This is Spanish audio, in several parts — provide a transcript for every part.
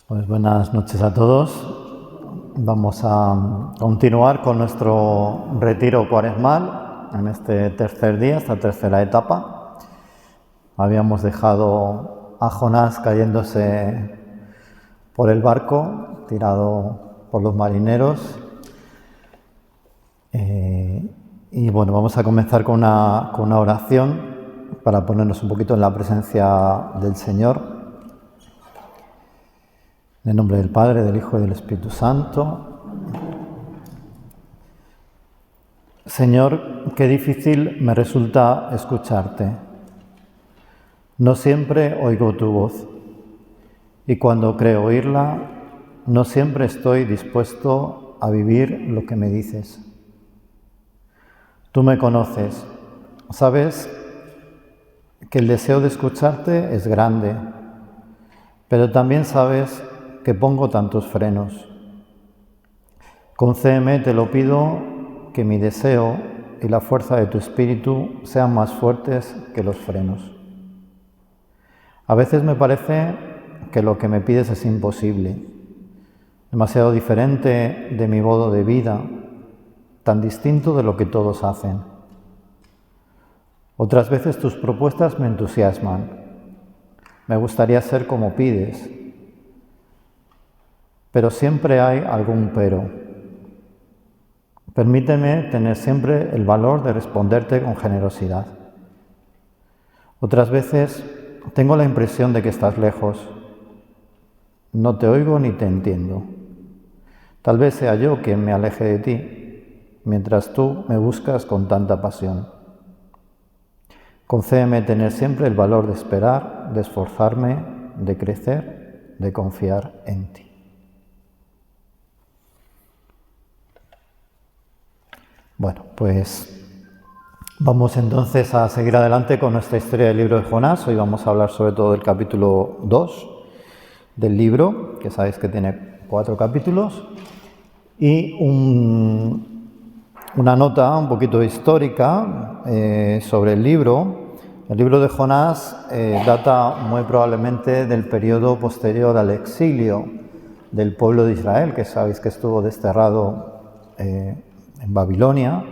Pues buenas noches a todos. Vamos a continuar con nuestro retiro cuaresmal en este tercer día, esta tercera etapa. Habíamos dejado a Jonás cayéndose por el barco, tirado por los marineros. Y bueno, vamos a comenzar con una oración para ponernos un poquito en la presencia del Señor. En el nombre del Padre, del Hijo y del Espíritu Santo. Señor, qué difícil me resulta escucharte. No siempre oigo tu voz, y cuando creo oírla, no siempre estoy dispuesto a vivir lo que me dices. Tú me conoces, sabes que el deseo de escucharte es grande, pero también sabes que pongo tantos frenos. Concédeme, te lo pido, que mi deseo y la fuerza de tu espíritu sean más fuertes que los frenos. A veces me parece que lo que me pides es imposible, demasiado diferente de mi modo de vida, tan distinto de lo que todos hacen. Otras veces tus propuestas me entusiasman. Me gustaría ser como pides, pero siempre hay algún pero. Permíteme tener siempre el valor de responderte con generosidad. Otras veces tengo la impresión de que estás lejos. No te oigo ni te entiendo. Tal vez sea yo quien me aleje de ti, mientras tú me buscas con tanta pasión. Concédeme tener siempre el valor de esperar, de esforzarme, de crecer, de confiar en ti. Bueno, pues vamos entonces a seguir adelante con nuestra historia del libro de Jonás. Hoy vamos a hablar sobre todo del capítulo 2 del libro, que sabéis que tiene 4 capítulos, y una nota un poquito histórica sobre el libro. El libro de Jonás data muy probablemente del periodo posterior al exilio del pueblo de Israel, que sabéis que estuvo desterrado en Babilonia,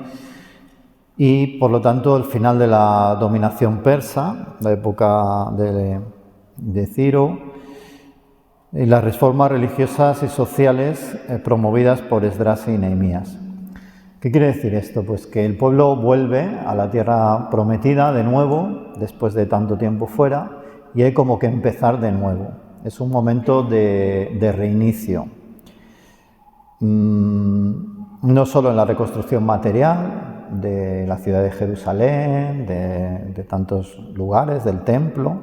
y por lo tanto el final de la dominación persa, la época de Ciro, y las reformas religiosas y sociales promovidas por Esdras y Nehemías. ¿Qué quiere decir esto? Pues que el pueblo vuelve a la tierra prometida de nuevo, después de tanto tiempo fuera, y hay como que empezar de nuevo. Es un momento de reinicio. No solo en la reconstrucción material de la ciudad de Jerusalén, de tantos lugares, del templo,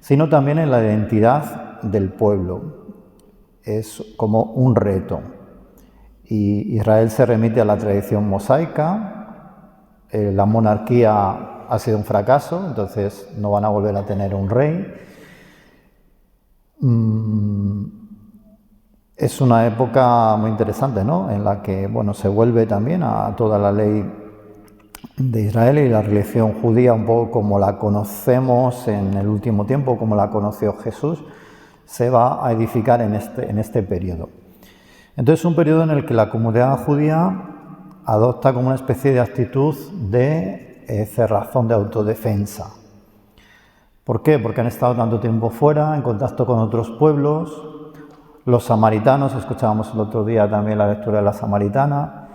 sino también en la identidad del pueblo. Es como un reto. Y Israel se remite a la tradición mosaica. La monarquía ha sido un fracaso, entonces no van a volver a tener un rey. Es una época muy interesante, ¿no? En la que, bueno, se vuelve también a toda la ley de Israel y la religión judía, un poco como la conocemos en el último tiempo, como la conoció Jesús, se va a edificar en este periodo. Entonces, es un periodo en el que la comunidad judía adopta como una especie de actitud de cerrazón, de autodefensa. ¿Por qué? Porque han estado tanto tiempo fuera, en contacto con otros pueblos. Los samaritanos, escuchábamos el otro día también la lectura de la samaritana,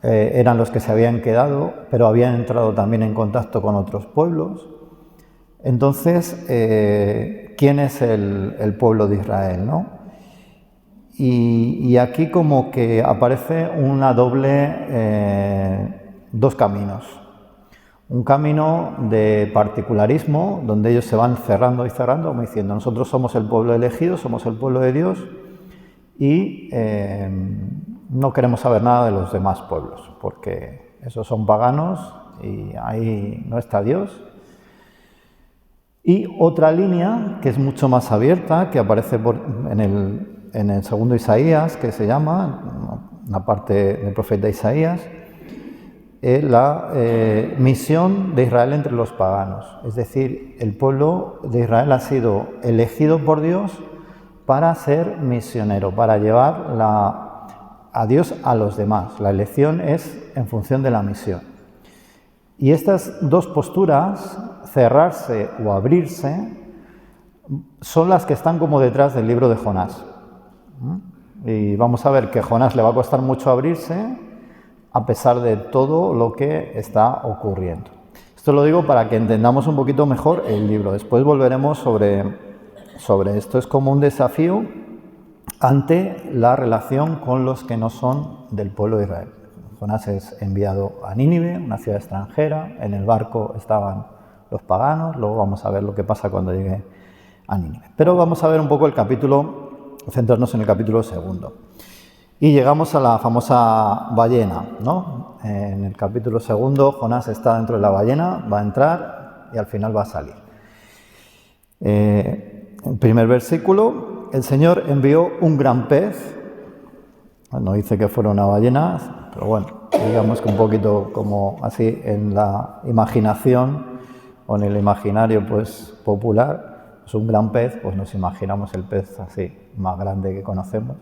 eran los que se habían quedado, pero habían entrado también en contacto con otros pueblos. Entonces, ¿quién es el pueblo de Israel, no? Y aquí como que aparece dos caminos. Un camino de particularismo, donde ellos se van cerrando y cerrando, como diciendo, nosotros somos el pueblo elegido, somos el pueblo de Dios, y no queremos saber nada de los demás pueblos, porque esos son paganos y ahí no está Dios. Y otra línea, que es mucho más abierta, que aparece en el segundo Isaías, que se llama, una parte del profeta Isaías, la misión de Israel entre los paganos. Es decir, el pueblo de Israel ha sido elegido por Dios para ser misionero, para llevar a Dios a los demás. La elección es en función de la misión. Y estas dos posturas, cerrarse o abrirse, son las que están como detrás del libro de Jonás. Y vamos a ver que a Jonás le va a costar mucho abrirse a pesar de todo lo que está ocurriendo. Esto lo digo para que entendamos un poquito mejor el libro. Después volveremos sobre esto. Es como un desafío ante la relación con los que no son del pueblo de Israel. Jonás es enviado a Nínive, una ciudad extranjera. En el barco estaban los paganos. Luego vamos a ver lo que pasa cuando llegue a Nínive. Pero vamos a ver un poco centrarnos en el capítulo 2. Y llegamos a la famosa ballena, ¿no? En el capítulo 2, Jonás está dentro de la ballena, va a entrar y al final va a salir. El primer versículo, el Señor envió un gran pez. No dice que fuera una ballena, pero bueno, digamos que un poquito como así en la imaginación o en el imaginario pues popular, es un gran pez, pues nos imaginamos el pez así, más grande que conocemos.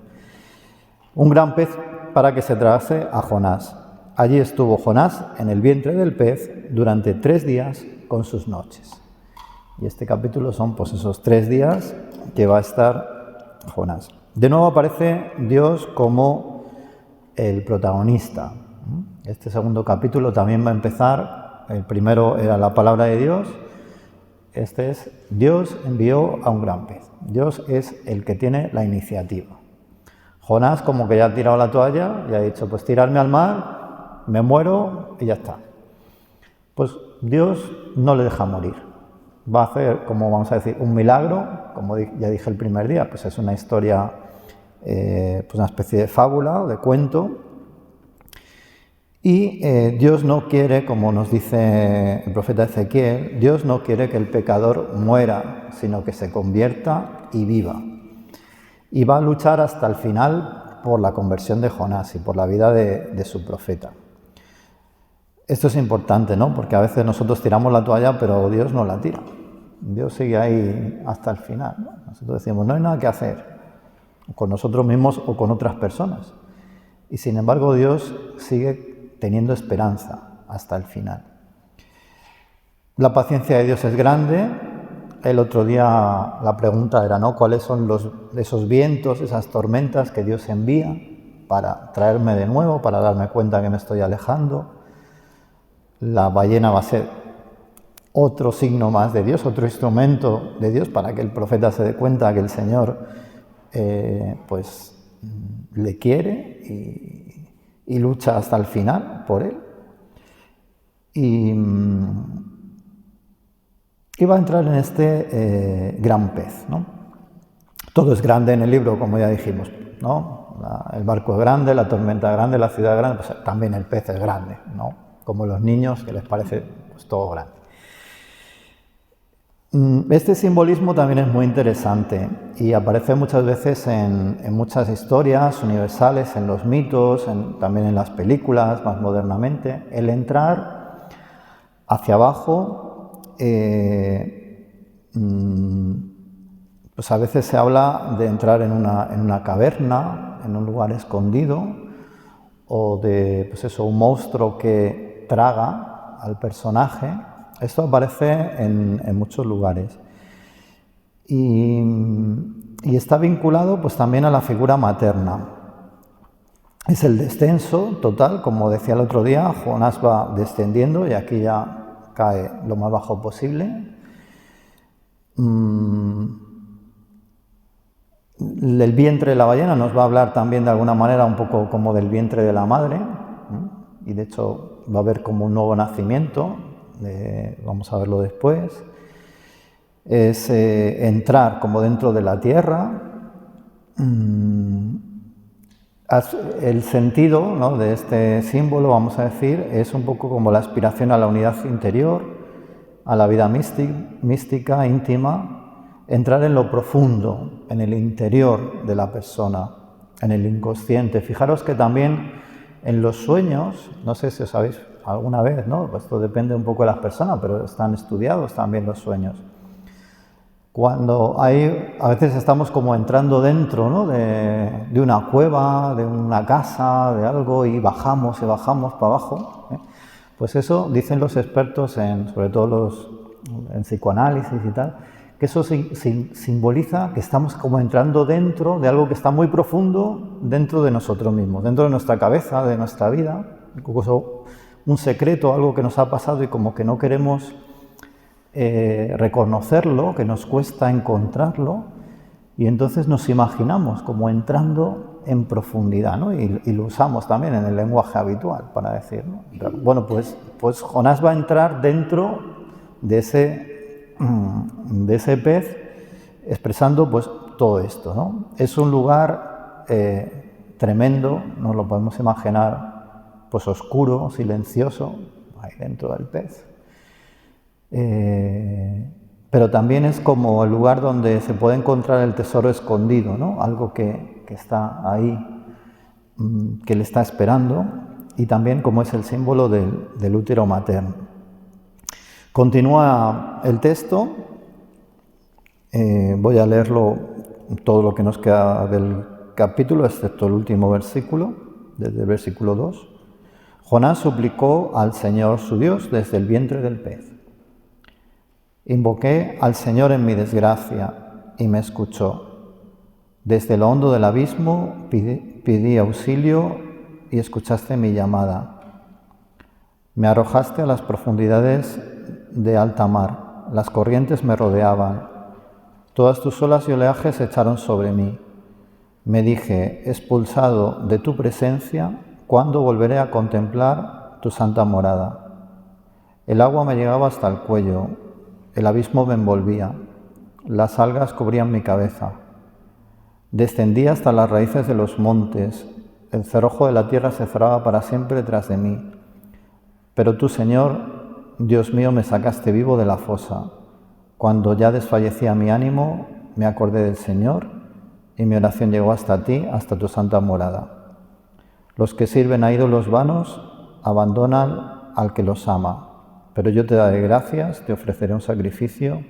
Un gran pez para que se tragase a Jonás. Allí estuvo Jonás en el vientre del pez durante 3 días con sus noches. Y este capítulo son pues esos 3 días que va a estar Jonás. De nuevo aparece Dios como el protagonista. Este segundo capítulo también va a empezar, el primero era la palabra de Dios, este es Dios envió a un gran pez. Dios es el que tiene la iniciativa. Jonás como que ya ha tirado la toalla y ha dicho, pues tirarme al mar, me muero y ya está. Pues Dios no le deja morir. Va a hacer, como vamos a decir, un milagro, como ya dije el primer día, pues es una historia, pues una especie de fábula o de cuento. Y Dios no quiere, como nos dice el profeta Ezequiel, Dios no quiere que el pecador muera, sino que se convierta y viva. Y va a luchar hasta el final por la conversión de Jonás y por la vida de su profeta. Esto es importante, ¿no? Porque a veces nosotros tiramos la toalla, pero Dios no la tira. Dios sigue ahí hasta el final, ¿no? Nosotros decimos, no hay nada que hacer, con nosotros mismos o con otras personas. Y sin embargo, Dios sigue teniendo esperanza hasta el final. La paciencia de Dios es grande. El otro día la pregunta era, ¿no? ¿Cuáles son esos vientos, esas tormentas que Dios envía para traerme de nuevo, para darme cuenta que me estoy alejando? La ballena va a ser otro signo más de Dios, otro instrumento de Dios para que el profeta se dé cuenta que el Señor pues le quiere y lucha hasta el final por él. Y va a entrar en este gran pez, ¿no? Todo es grande en el libro, como ya dijimos, ¿no? El barco es grande, la tormenta es grande, la ciudad es grande, pues también el pez es grande, ¿no? Como los niños, que les parece pues, todo grande. Este simbolismo también es muy interesante y aparece muchas veces en muchas historias universales, en los mitos, también en las películas, más modernamente. El entrar hacia abajo, pues a veces se habla de entrar en una caverna, en un lugar escondido, o de pues eso, un monstruo que traga al personaje. Esto aparece en muchos lugares y está vinculado pues también a la figura materna. Es el descenso total, como decía el otro día, Jonás va descendiendo y aquí ya cae lo más bajo posible. El vientre de la ballena nos va a hablar también de alguna manera un poco como del vientre de la madre, y de hecho va a haber como un nuevo nacimiento, vamos a verlo después. Es entrar como dentro de la tierra. El sentido, ¿no?, de este símbolo, vamos a decir, es un poco como la aspiración a la unidad interior, a la vida mística, íntima, entrar en lo profundo, en el interior de la persona, en el inconsciente. Fijaros que también en los sueños, no sé si os sabéis alguna vez, ¿no? Pues esto depende un poco de las personas, pero están estudiados también los sueños. Cuando a veces estamos como entrando dentro, ¿no?, de una cueva, de una casa, de algo, y bajamos para abajo, ¿eh? Pues eso, dicen los expertos, sobre todo en psicoanálisis y tal, que eso simboliza que estamos como entrando dentro de algo que está muy profundo dentro de nosotros mismos, dentro de nuestra cabeza, de nuestra vida, incluso un secreto, algo que nos ha pasado y como que no queremos reconocerlo, que nos cuesta encontrarlo, y entonces nos imaginamos como entrando en profundidad, ¿no? Y lo usamos también en el lenguaje habitual para decir, ¿no? Bueno, pues Jonás va a entrar dentro de ese pez, expresando pues todo esto, ¿no? Es un lugar tremendo, nos lo podemos imaginar, pues oscuro, silencioso, ahí dentro del pez. Pero también es como el lugar donde se puede encontrar el tesoro escondido, ¿no? Algo que está ahí, que le está esperando, y también como es el símbolo del útero materno. Continúa el texto, voy a leerlo todo lo que nos queda del capítulo, excepto el último versículo, desde el versículo 2. Jonás suplicó al Señor su Dios desde el vientre del pez. Invoqué al Señor en mi desgracia y me escuchó. Desde lo hondo del abismo pedí auxilio y escuchaste mi llamada. Me arrojaste a las profundidades de alta mar, las corrientes me rodeaban, todas tus olas y oleajes se echaron sobre mí. Me dije, expulsado de tu presencia, ¿cuándo volveré a contemplar tu santa morada? El agua me llegaba hasta el cuello, el abismo me envolvía, las algas cubrían mi cabeza. Descendí hasta las raíces de los montes, el cerrojo de la tierra se cerraba para siempre tras de mí. Pero tú, Señor, Dios mío, me sacaste vivo de la fosa. Cuando ya desfallecía mi ánimo, me acordé del Señor y mi oración llegó hasta ti, hasta tu santa morada. Los que sirven a ídolos vanos abandonan al que los ama. Pero yo te daré gracias, te ofreceré un sacrificio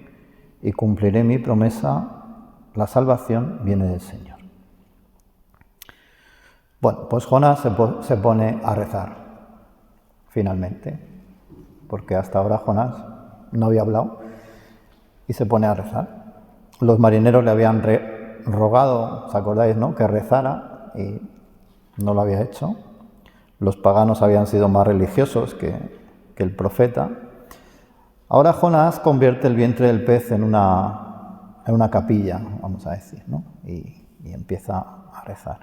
y cumpliré mi promesa. La salvación viene del Señor. Bueno, pues Jonás se pone a rezar, finalmente, porque hasta ahora Jonás no había hablado, y se pone a rezar. Los marineros le habían rogado, ¿os acordáis, no?, que rezara, y no lo había hecho. Los paganos habían sido más religiosos que el profeta. Ahora Jonás convierte el vientre del pez en una capilla, vamos a decir, ¿no? Y empieza a rezar.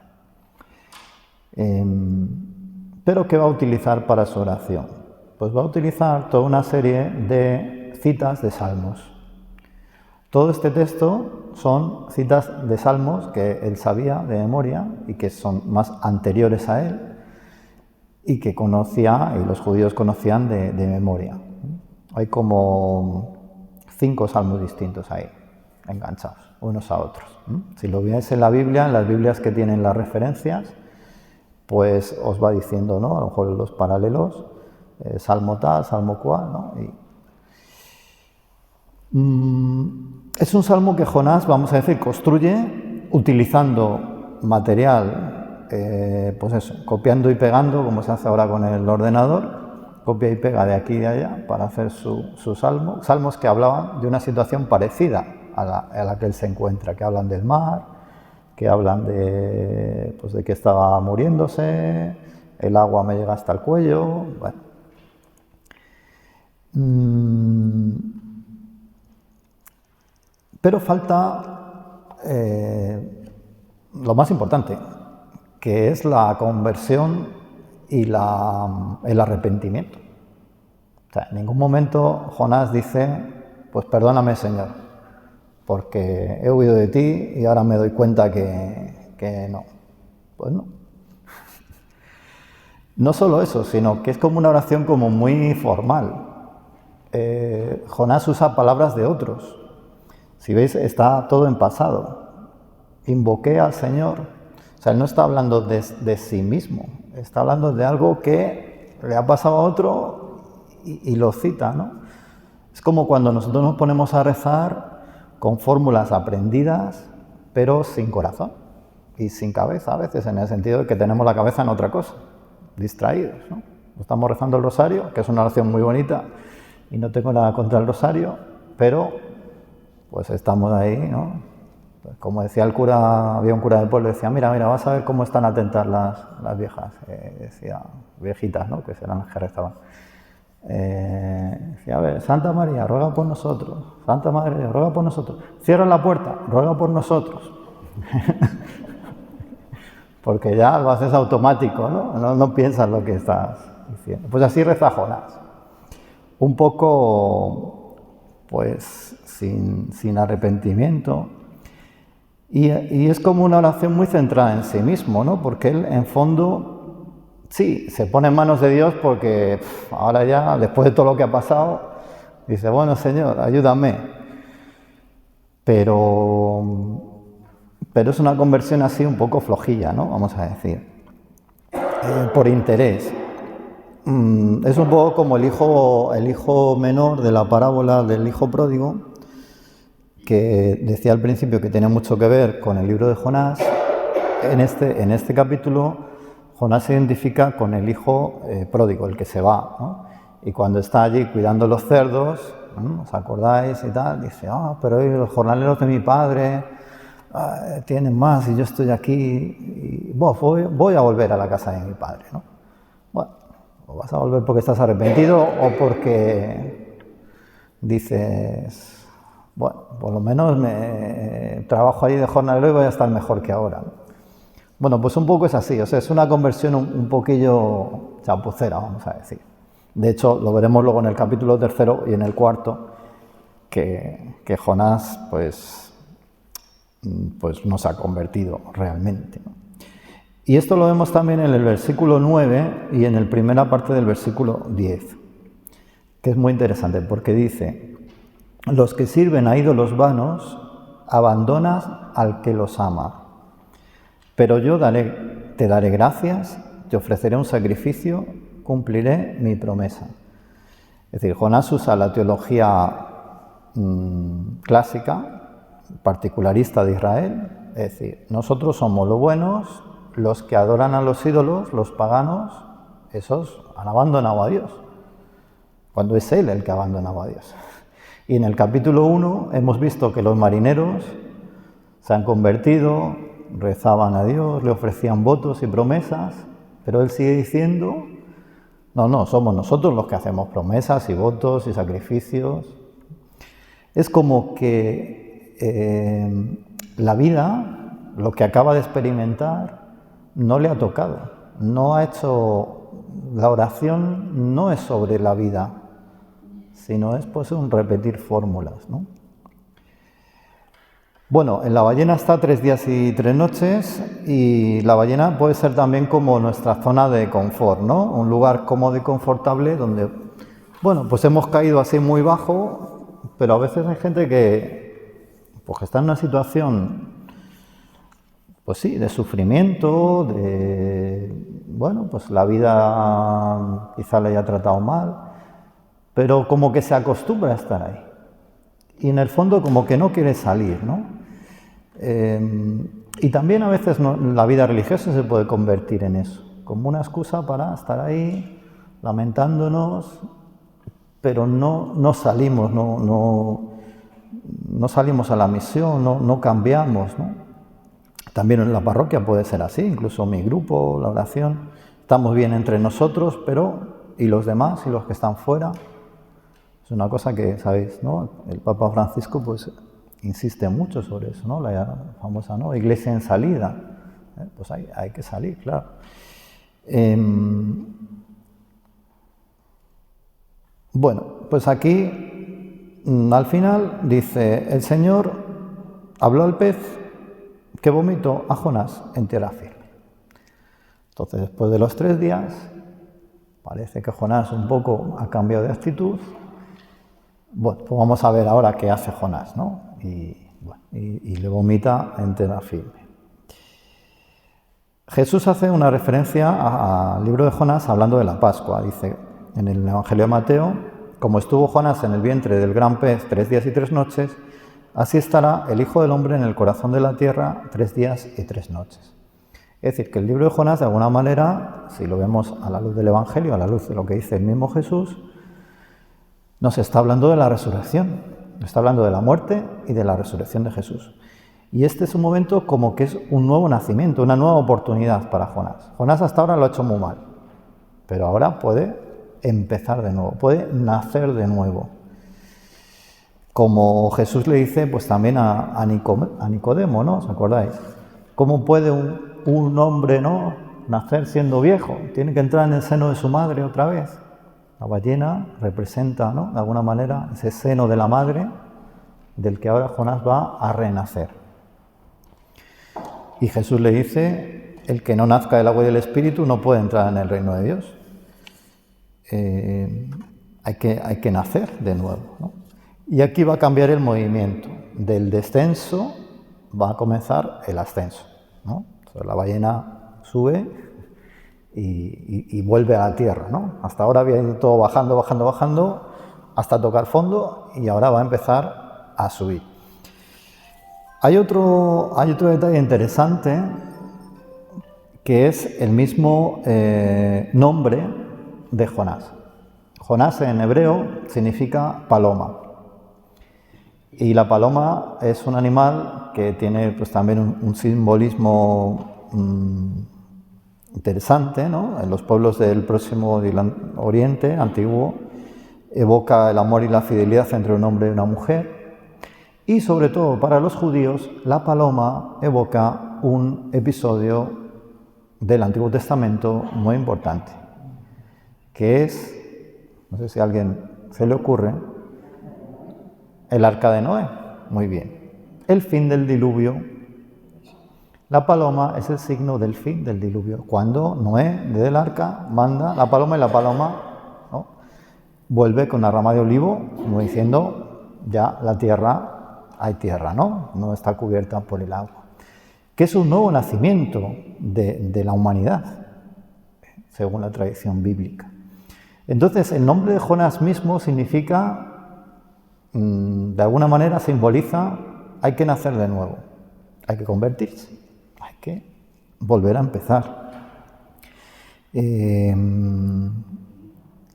Pero ¿qué va a utilizar para su oración? Pues va a utilizar toda una serie de citas de salmos. Todo este texto son citas de salmos que él sabía de memoria y que son más anteriores a él, y que conocía, y los judíos conocían de memoria. Hay como 5 salmos distintos ahí, enganchados, unos a otros. Si lo veis en la Biblia, en las Biblias que tienen las referencias, pues os va diciendo, ¿no?, a lo mejor los paralelos, salmo tal, salmo cual, ¿no? Es un salmo que Jonás, vamos a decir, construye utilizando material, pues eso, copiando y pegando, como se hace ahora con el ordenador, copia y pega de aquí y de allá para hacer su salmo. Salmos que hablaban de una situación parecida a la que él se encuentra, que hablan del mar, que hablan de que estaba muriéndose, el agua me llega hasta el cuello, bueno. Pero falta lo más importante, que es la conversión y el arrepentimiento. O sea, en ningún momento Jonás dice, pues perdóname, Señor, porque he huido de ti y ahora me doy cuenta que no. Pues no. No solo eso, sino que es como una oración como muy formal. Jonás usa palabras de otros. Si veis, está todo en pasado. Invoqué al Señor. O sea, él no está hablando de sí mismo, está hablando de algo que le ha pasado a otro y lo cita, ¿no? Es como cuando nosotros nos ponemos a rezar con fórmulas aprendidas, pero sin corazón y sin cabeza a veces, en el sentido de que tenemos la cabeza en otra cosa, distraídos, ¿no? Estamos rezando el rosario, que es una oración muy bonita, y no tengo nada contra el rosario, pero pues estamos ahí, ¿no? Pues como decía el cura, había un cura del pueblo, decía, mira, vas a ver cómo están atentas las viejas, decía, viejitas, ¿no? Que serán las que rezaban. Decía, a ver, Santa María, ruega por nosotros, Santa Madre, ruega por nosotros, cierra la puerta, ruega por nosotros. Porque ya lo haces automático, ¿no? No piensas lo que estás diciendo. Pues así reza Jonás. Un poco, pues, sin arrepentimiento. Y es como una oración muy centrada en sí mismo, ¿no? Porque él, en fondo, sí, se pone en manos de Dios porque ahora ya, después de todo lo que ha pasado, dice, bueno, Señor, ayúdame. Pero es una conversión así un poco flojilla, ¿no? Vamos a decir, por interés. Es un poco como el hijo menor de la parábola del hijo pródigo, que decía al principio que tenía mucho que ver con el libro de Jonás. En este capítulo, Jonás se identifica con el hijo pródigo, el que se va, ¿no? Y cuando está allí cuidando los cerdos, ¿no? ¿Os acordáis y tal? Dice, pero hoy los jornaleros de mi padre tienen más y yo estoy aquí y voy a volver a la casa de mi padre, ¿no? Bueno, o vas a volver porque estás arrepentido o porque dices, bueno, por lo menos trabajo ahí de jornalero y voy a estar mejor que ahora, ¿no? Bueno, pues un poco es así, o sea, es una conversión un poquillo chapucera, vamos a decir. De hecho, lo veremos luego en el capítulo 3 y en el 4, que Jonás, pues no se ha convertido realmente, ¿no? Y esto lo vemos también en el versículo 9 y en la primera parte del versículo 10, que es muy interesante porque dice, los que sirven a ídolos vanos abandonas al que los ama, pero yo te daré gracias, te ofreceré un sacrificio, cumpliré mi promesa. Es decir, Jonás usa la teología clásica, particularista de Israel, es decir, nosotros somos los buenos, los que adoran a los ídolos, los paganos, esos han abandonado a Dios, cuando es Él el que ha abandonado a Dios. Y en el capítulo 1 hemos visto que los marineros se han convertido, rezaban a Dios, le ofrecían votos y promesas, pero Él sigue diciendo, no, somos nosotros los que hacemos promesas y votos y sacrificios. Es como que la vida, lo que acaba de experimentar, no le ha tocado, no ha hecho, la oración no es sobre la vida, sino es pues un repetir fórmulas, ¿no? Bueno, en la ballena está 3 días y 3 noches y la ballena puede ser también como nuestra zona de confort, ¿no? Un lugar cómodo y confortable donde, bueno, pues hemos caído así muy bajo, pero a veces hay gente que está en una situación, pues sí, de sufrimiento, bueno, pues la vida quizá le haya tratado mal, pero como que se acostumbra a estar ahí. Y en el fondo como que no quiere salir, ¿no? Y también a veces la vida religiosa se puede convertir en eso, como una excusa para estar ahí lamentándonos, pero no salimos, no salimos a la misión, no cambiamos, ¿no? También en la parroquia puede ser así, incluso mi grupo, la oración, estamos bien entre nosotros, pero ¿y los demás y los que están fuera? Es una cosa que, ¿sabéis?, ¿no? El Papa Francisco pues insiste mucho sobre eso, ¿no? La famosa, ¿no?, iglesia en salida. Pues hay que salir, claro. Bueno, pues aquí al final dice, el Señor habló al pez que vomitó a Jonás en tierra firme. Entonces, después de los 3 días, parece que Jonás un poco ha cambiado de actitud. Bueno, pues vamos a ver ahora qué hace Jonás, ¿no? Y le vomita en tierra firme. Jesús hace una referencia al libro de Jonás hablando de la Pascua. Dice en el Evangelio de Mateo, como estuvo Jonás en el vientre del gran pez 3 días y 3 noches, así estará el Hijo del Hombre en el corazón de la tierra 3 días y 3 noches. Es decir, que el libro de Jonás, de alguna manera, si lo vemos a la luz del Evangelio, a la luz de lo que dice el mismo Jesús, nos está hablando de la resurrección, nos está hablando de la muerte y de la resurrección de Jesús. Y este es un momento como que es un nuevo nacimiento, una nueva oportunidad para Jonás. Jonás hasta ahora lo ha hecho muy mal, pero ahora puede empezar de nuevo, puede nacer de nuevo. Como Jesús le dice pues también a Nicodemo, ¿no? ¿Os acordáis? ¿Cómo puede un hombre, ¿no?, nacer siendo viejo? Tiene que entrar en el seno de su madre otra vez. La ballena representa, ¿no?, de alguna manera ese seno de la madre del que ahora Jonás va a renacer. Y Jesús le dice, el que no nazca del agua y del Espíritu no puede entrar en el reino de Dios. Hay que nacer de nuevo, ¿no? Y aquí va a cambiar el movimiento. Del descenso va a comenzar el ascenso, ¿no? Entonces, la ballena sube y vuelve a la tierra, ¿no? Hasta ahora había ido todo bajando, hasta tocar fondo, y ahora va a empezar a subir. Hay otro detalle interesante, que es el mismo nombre de Jonás. Jonás en hebreo significa paloma. Y la paloma es un animal que tiene pues también un simbolismo interesante, ¿no? En los pueblos del Próximo Oriente antiguo evoca el amor y la fidelidad entre un hombre y una mujer. Y sobre todo para los judíos, la paloma evoca un episodio del Antiguo Testamento muy importante, que es, no sé si a alguien se le ocurre, el arca de Noé. Muy bien. El fin del diluvio. La paloma es el signo del fin del diluvio. Cuando Noé, desde el arca, manda la paloma, y la paloma, ¿no?, vuelve con una rama de olivo, como diciendo, ya la tierra, hay tierra, ¿no? No está cubierta por el agua. Que es un nuevo nacimiento de la humanidad, según la tradición bíblica. Entonces, el nombre de Jonás mismo significa, de alguna manera simboliza, hay que nacer de nuevo, hay que convertirse, hay que volver a empezar. Y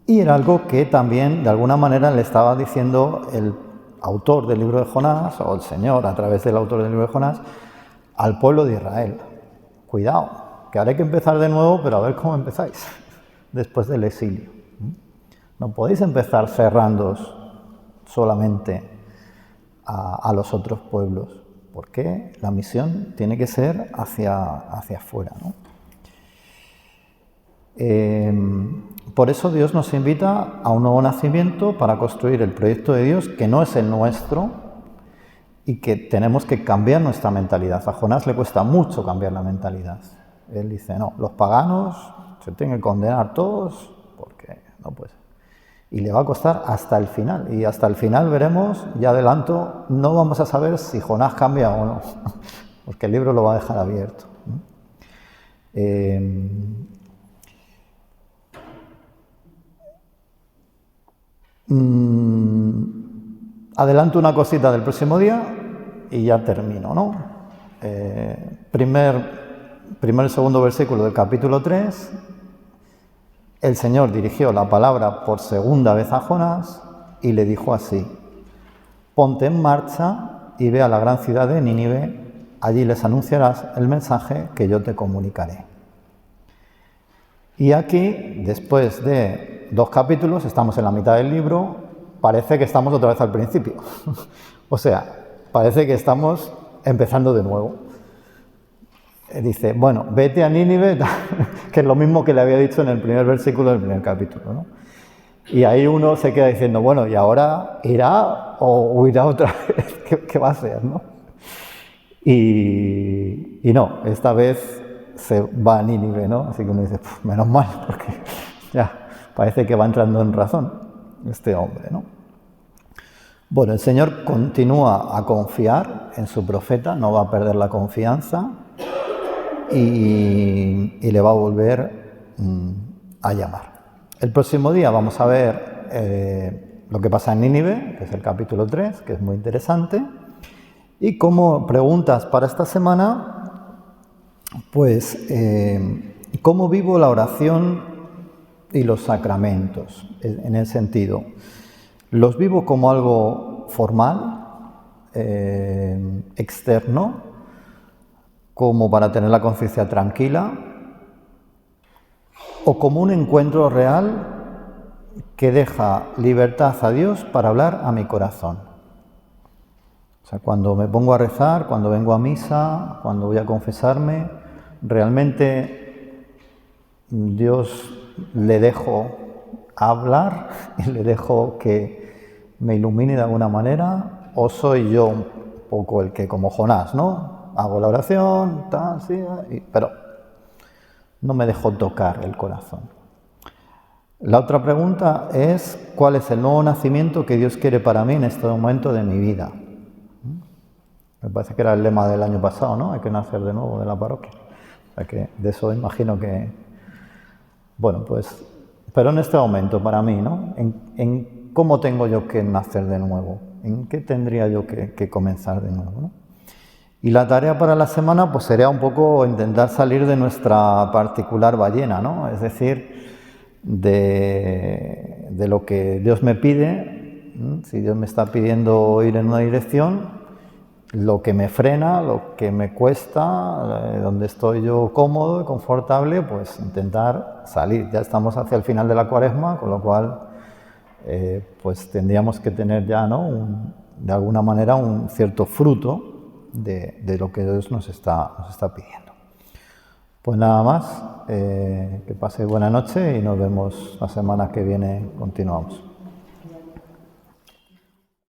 era algo que también de alguna manera le estaba diciendo el autor del libro de Jonás, o el Señor a través del autor del libro de Jonás, al pueblo de Israel. Cuidado, que ahora hay que empezar de nuevo, pero a ver cómo empezáis después del exilio. No podéis empezar cerrándoos solamente a los otros pueblos, porque la misión tiene que ser hacia afuera, ¿no? Por eso Dios nos invita a un nuevo nacimiento para construir el proyecto de Dios, que no es el nuestro, y que tenemos que cambiar nuestra mentalidad. A Jonás le cuesta mucho cambiar la mentalidad. Él dice, no, los paganos se tienen que condenar todos, porque no puede ser. Y le va a costar hasta el final. Y hasta el final veremos, ya adelanto, no vamos a saber si Jonás cambia o no, porque el libro lo va a dejar abierto. Adelanto una cosita del próximo día y ya termino, ¿no? Primer y segundo versículo del capítulo 3. El Señor dirigió la palabra por segunda vez a Jonás y le dijo así: ponte en marcha y ve a la gran ciudad de Nínive, allí les anunciarás el mensaje que yo te comunicaré. Y aquí, después de 2 capítulos, estamos en la mitad del libro, parece que estamos otra vez al principio. O sea, parece que estamos empezando de nuevo. Dice, bueno, vete a Nínive, que es lo mismo que le había dicho en el primer versículo del primer capítulo, ¿no? Y ahí uno se queda diciendo, bueno, ¿y ahora irá o huirá otra vez? ¿Qué va a hacer, no? Y no, esta vez se va a Nínive, ¿no? Así que uno dice, menos mal, porque ya parece que va entrando en razón este hombre, ¿no? Bueno, el Señor continúa a confiar en su profeta, no va a perder la confianza y le va a volver a llamar. El próximo día vamos a ver lo que pasa en Nínive, que es el capítulo 3, que es muy interesante. Y como preguntas para esta semana, pues, ¿cómo vivo la oración y los sacramentos? En el sentido, ¿los vivo como algo formal, externo, como para tener la conciencia tranquila, o como un encuentro real que deja libertad a Dios para hablar a mi corazón? O sea, cuando me pongo a rezar, cuando vengo a misa, cuando voy a confesarme, realmente Dios le dejo hablar y le dejo que me ilumine de alguna manera, o soy yo un poco el que, como Jonás, ¿no? Hago la oración, tal, sí, pero no me dejo tocar el corazón. La otra pregunta es, ¿cuál es el nuevo nacimiento que Dios quiere para mí en este momento de mi vida? Me parece que era el lema del año pasado, ¿no? Hay que nacer de nuevo de la parroquia. O sea que de eso imagino que... Bueno, pues... Pero en este momento, para mí, ¿no? En cómo tengo yo que nacer de nuevo. ¿En qué tendría yo que comenzar de nuevo, ¿no? Y la tarea para la semana, pues sería un poco intentar salir de nuestra particular ballena, ¿no? Es decir, de lo que Dios me pide. Si Dios me está pidiendo ir en una dirección, lo que me frena, lo que me cuesta, donde estoy yo cómodo y confortable, pues intentar salir. Ya estamos hacia el final de la Cuaresma, con lo cual pues tendríamos que tener ya, ¿no? De alguna manera un cierto fruto de lo que Dios nos está pidiendo. Pues nada más, que paséis buena noche y nos vemos la semana que viene, continuamos.